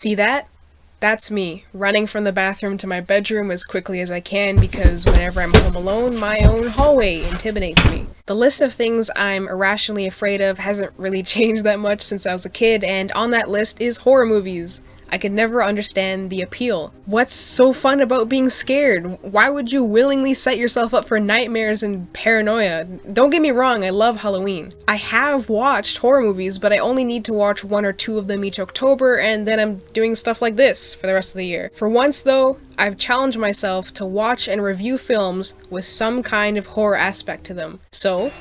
See that? That's me, running from the bathroom to my bedroom as quickly as I can because whenever I'm home alone, my own hallway intimidates me. The list of things I'm irrationally afraid of hasn't really changed that much since I was a kid, and on that list is horror movies. I could never understand the appeal. What's so fun about being scared? Why would you willingly set yourself up for nightmares and paranoia? Don't get me wrong, I love Halloween. I have watched horror movies, but I only need to watch 1 or 2 of them each October, and then I'm doing stuff like this for the rest of the year. For once though, I've challenged myself to watch and review films with some kind of horror aspect to them. So,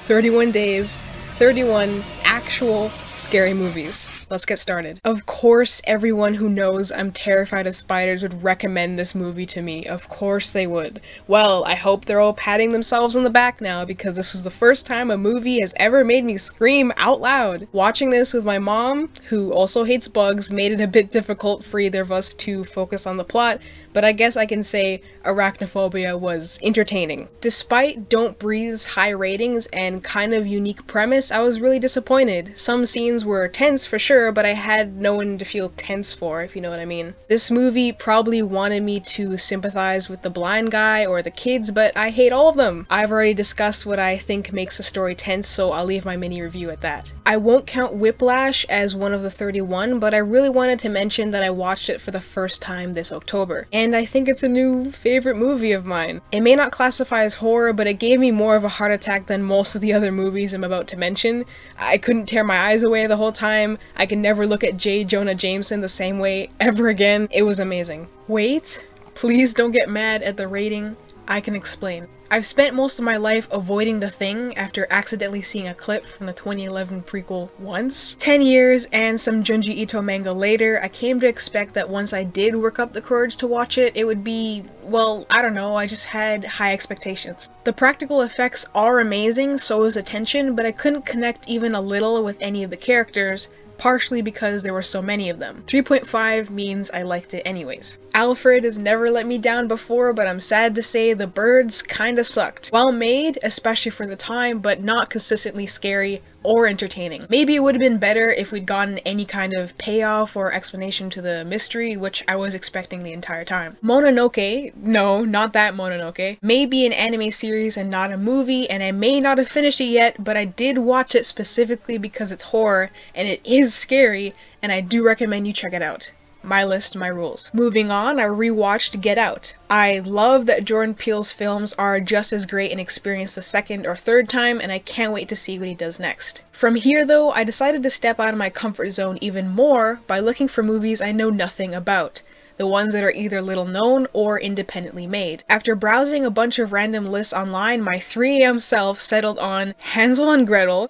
31 days, 31 actual scary movies. Let's get started. Of course, everyone who knows I'm terrified of spiders would recommend this movie to me. Of course they would. Well, I hope they're all patting themselves on the back now because this was the first time a movie has ever made me scream out loud. Watching this with my mom, who also hates bugs, made it a bit difficult for either of us to focus on the plot, but I guess I can say Arachnophobia was entertaining. Despite Don't Breathe's high ratings and kind of unique premise, I was really disappointed. Some scenes were tense for sure, but I had no one to feel tense for, if you know what I mean. This movie probably wanted me to sympathize with the blind guy or the kids, but I hate all of them. I've already discussed what I think makes a story tense, so I'll leave my mini review at that. I won't count Whiplash as one of the 31, but I really wanted to mention that I watched it for the first time this October, and I think it's a new favorite movie of mine. It may not classify as horror, but it gave me more of a heart attack than most of the other movies I'm about to mention. I couldn't tear my eyes away the whole time. I could never look at J. Jonah Jameson the same way ever again. It was amazing. Wait, please don't get mad at the rating. I can explain. I've spent most of my life avoiding The Thing after accidentally seeing a clip from the 2011 prequel once. 10 years and some Junji Ito manga later, I came to expect that once I did work up the courage to watch it, it would be, well, I don't know, I just had high expectations. The practical effects are amazing, so is the tension, but I couldn't connect even a little with any of the characters, partially because there were so many of them. 3.5 means I liked it anyways. Alfred has never let me down before, but I'm sad to say the birds kinda sucked. Well made, especially for the time, but not consistently scary or entertaining. Maybe it would have been better if we'd gotten any kind of payoff or explanation to the mystery, which I was expecting the entire time. Mononoke, no, not that Mononoke, may be an anime series and not a movie, and I may not have finished it yet, but I did watch it specifically because it's horror, and it is scary, and I do recommend you check it out. My list, my rules. Moving on, I rewatched Get Out. I love that Jordan Peele's films are just as great and experienced the second or third time, and I can't wait to see what he does next. From here though, I decided to step out of my comfort zone even more by looking for movies I know nothing about. The ones that are either little known or independently made. After browsing a bunch of random lists online, my 3 a.m. self settled on Hansel and Gretel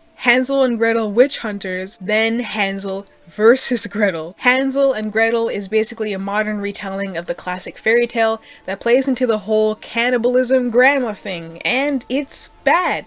Witch Hunters, then Hansel versus Gretel. Hansel and Gretel is basically a modern retelling of the classic fairy tale that plays into the whole cannibalism grandma thing, and it's bad.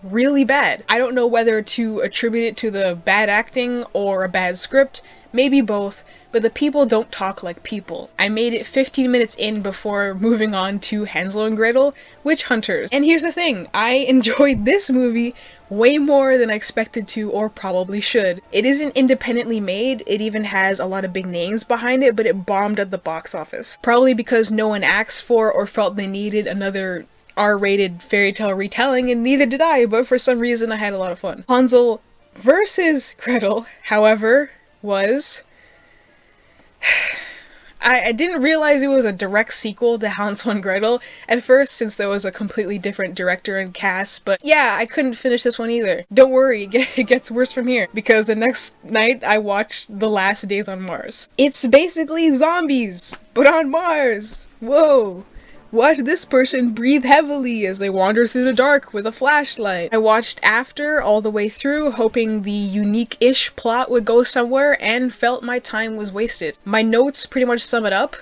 Really bad. I don't know whether to attribute it to the bad acting or a bad script, maybe both, but the people don't talk like people. I made it 15 minutes in before moving on to Hansel and Gretel Witch Hunters. And here's the thing, I enjoyed this movie way more than I expected to or probably should. It isn't independently made, it even has a lot of big names behind it, but it bombed at the box office. Probably because no one asked for or felt they needed another R-rated fairy tale retelling, and neither did I, but for some reason I had a lot of fun. Hansel versus Gretel, however, was... I didn't realize it was a direct sequel to Hansel and Gretel at first, since there was a completely different director and cast, but yeah, I couldn't finish this one either. Don't worry, it gets worse from here, because the next night I watched The Last Days on Mars. It's basically zombies, but on Mars! Whoa! Watch this person breathe heavily as they wander through the dark with a flashlight. I watched After all the way through, hoping the unique-ish plot would go somewhere, and felt my time was wasted. My notes pretty much sum it up.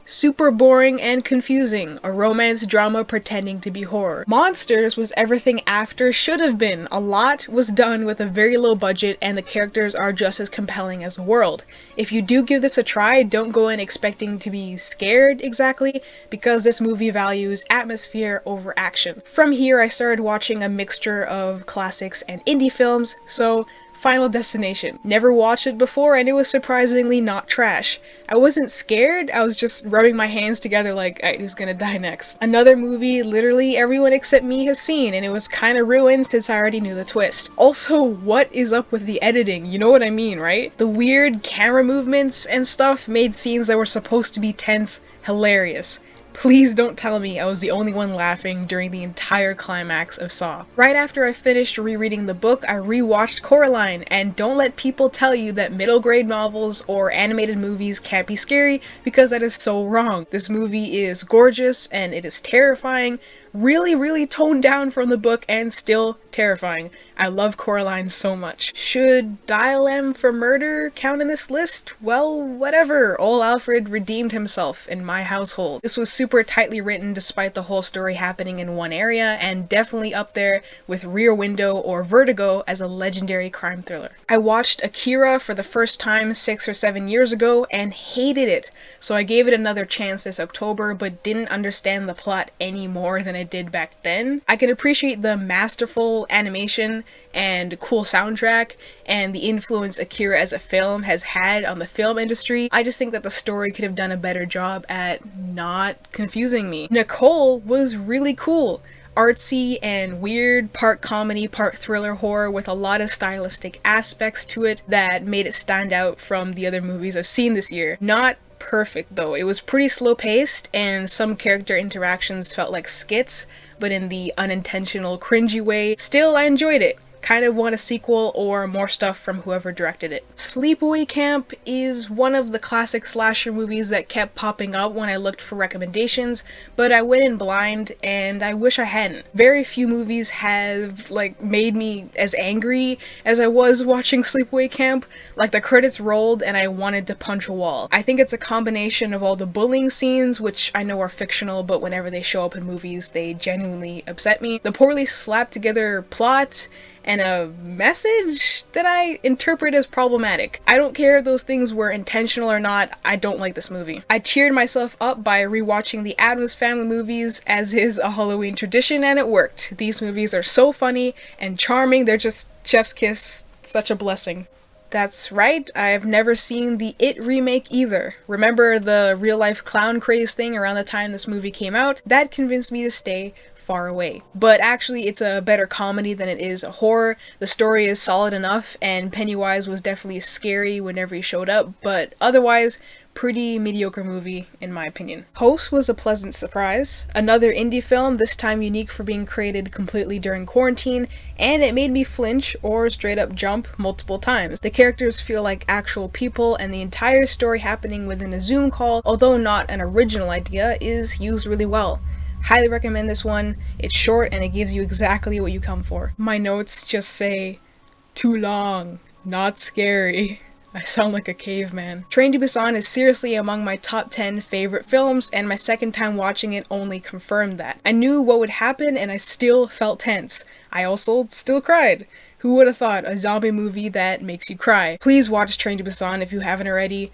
Super boring and confusing, a romance drama pretending to be horror. Monsters was everything After should have been. A lot was done with a very low budget, and the characters are just as compelling as the world. If you do give this a try, don't go in expecting to be scared exactly, because this movie values atmosphere over action. From here I started watching a mixture of classics and indie films, so Final Destination. Never watched it before and it was surprisingly not trash. I wasn't scared, I was just rubbing my hands together like, alright, who's gonna die next? Another movie literally everyone except me has seen, and it was kinda ruined since I already knew the twist. Also, what is up with the editing? You know what I mean, right? The weird camera movements and stuff made scenes that were supposed to be tense hilarious. Please don't tell me I was the only one laughing during the entire climax of Saw. Right after I finished rereading the book, I rewatched Coraline, and don't let people tell you that middle grade novels or animated movies can't be scary, because that is so wrong. This movie is gorgeous and it is terrifying, really toned down from the book and still terrifying. I love Coraline so much. Should Dial M for Murder count in this list? Well, whatever. Old Alfred redeemed himself in my household. This was super tightly written despite the whole story happening in one area, and definitely up there with Rear Window or Vertigo as a legendary crime thriller. I watched Akira for the first time 6 or 7 years ago and hated it, so I gave it another chance this October but didn't understand the plot any more than I did back then. I can appreciate the masterful animation and cool soundtrack and the influence Akira as a film has had on the film industry. I just think that the story could have done a better job at not confusing me. Nicole was really cool. Artsy and weird, part comedy, part thriller horror with a lot of stylistic aspects to it that made it stand out from the other movies I've seen this year. Not perfect though. It was pretty slow paced and some character interactions felt like skits, but in the unintentional cringy way. Still, I enjoyed it. Kind of want a sequel or more stuff from whoever directed it. Sleepaway Camp is one of the classic slasher movies that kept popping up when I looked for recommendations, but I went in blind and I wish I hadn't. Very few movies have made me as angry as I was watching Sleepaway Camp. Like, the credits rolled and I wanted to punch a wall. I think it's a combination of all the bullying scenes, which I know are fictional, but whenever they show up in movies they genuinely upset me. The poorly slapped together plot and a message that I interpret as problematic. I don't care if those things were intentional or not, I don't like this movie. I cheered myself up by rewatching the Addams Family movies, as is a Halloween tradition, and it worked. These movies are so funny and charming, they're just chef's kiss, such a blessing. That's right, I've never seen the It remake either. Remember the real-life clown craze thing around the time this movie came out? That convinced me to stay far away. But actually it's a better comedy than it is a horror. The story is solid enough and Pennywise was definitely scary whenever he showed up, but otherwise pretty mediocre movie in my opinion. Host was a pleasant surprise. Another indie film, this time unique for being created completely during quarantine, and it made me flinch or straight up jump multiple times. The characters feel like actual people and the entire story happening within a Zoom call, although not an original idea, is used really well. Highly recommend this one. It's short and it gives you exactly what you come for. My notes just say, too long, not scary. I sound like a caveman. Train to Busan is seriously among my top 10 favorite films, and my second time watching it only confirmed that. I knew what would happen and I still felt tense. I also still cried. Who would have thought a zombie movie that makes you cry? Please watch Train to Busan if you haven't already.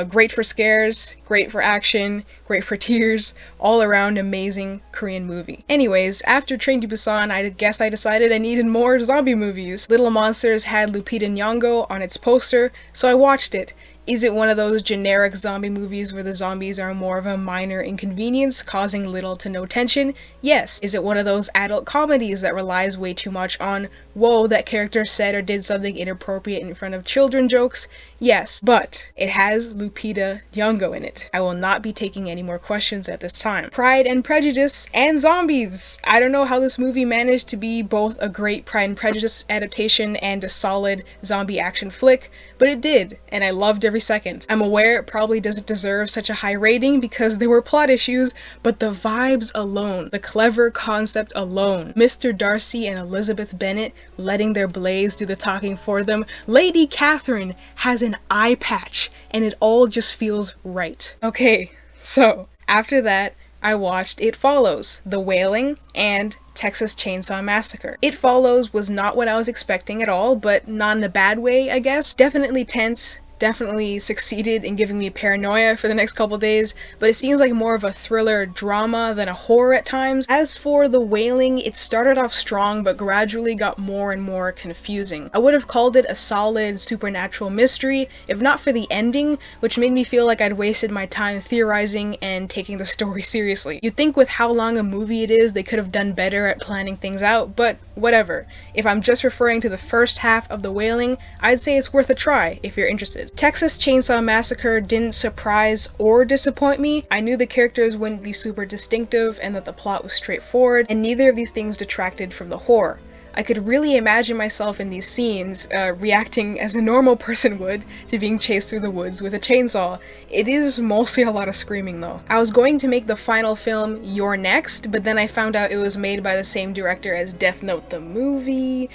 Great for scares, great for action, great for tears, all around amazing Korean movie. Anyways, after Train to Busan, I guess I decided I needed more zombie movies. Little Monsters had Lupita Nyong'o on its poster, so I watched it. Is it one of those generic zombie movies where the zombies are more of a minor inconvenience, causing little to no tension? Yes. Is it one of those adult comedies that relies way too much on, whoa, that character said or did something inappropriate in front of children jokes? Yes. But it has Lupita Nyong'o in it. I will not be taking any more questions at this time. Pride and Prejudice and zombies! I don't know how this movie managed to be both a great Pride and Prejudice adaptation and a solid zombie action flick, but it did, and I loved every second. I'm aware it probably doesn't deserve such a high rating because there were plot issues, but the vibes alone, the clever concept alone, Mr. Darcy and Elizabeth Bennet letting their blades do the talking for them, Lady Catherine has an eye patch, and it all just feels right. Okay, so after that, I watched It Follows, The Wailing, and Texas Chainsaw Massacre. It Follows was not what I was expecting at all, but not in a bad way, I guess. Definitely tense, definitely succeeded in giving me paranoia for the next couple days, but it seems like more of a thriller drama than a horror at times. As for The Wailing, it started off strong but gradually got more and more confusing. I would have called it a solid supernatural mystery if not for the ending, which made me feel like I'd wasted my time theorizing and taking the story seriously. You'd think with how long a movie it is, they could have done better at planning things out, but whatever. If I'm just referring to the first half of The Wailing, I'd say it's worth a try if you're interested. Texas Chainsaw Massacre didn't surprise or disappoint me. I knew the characters wouldn't be super distinctive and that the plot was straightforward, and neither of these things detracted from the horror. I could really imagine myself in these scenes, reacting as a normal person would to being chased through the woods with a chainsaw. It is mostly a lot of screaming though. I was going to make the final film You're Next, but then I found out it was made by the same director as Death Note the movie,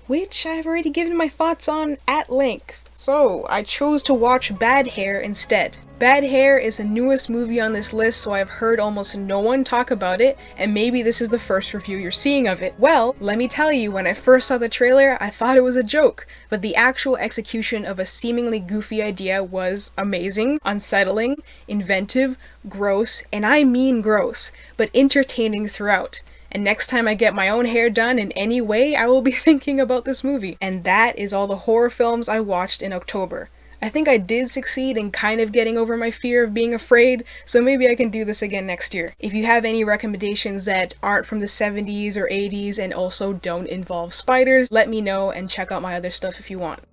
which I've already given my thoughts on at length. So I chose to watch Bad Hair instead. Bad Hair is the newest movie on this list, so I've heard almost no one talk about it, and maybe this is the first review you're seeing of it. Well, let me tell you, when I first saw the trailer, I thought it was a joke, but the actual execution of a seemingly goofy idea was amazing, unsettling, inventive, gross, and I mean gross, but entertaining throughout. And next time I get my own hair done in any way, I will be thinking about this movie. And that is all the horror films I watched in October. I think I did succeed in kind of getting over my fear of being afraid, so maybe I can do this again next year. If you have any recommendations that aren't from the 70s or 80s and also don't involve spiders, let me know and check out my other stuff if you want.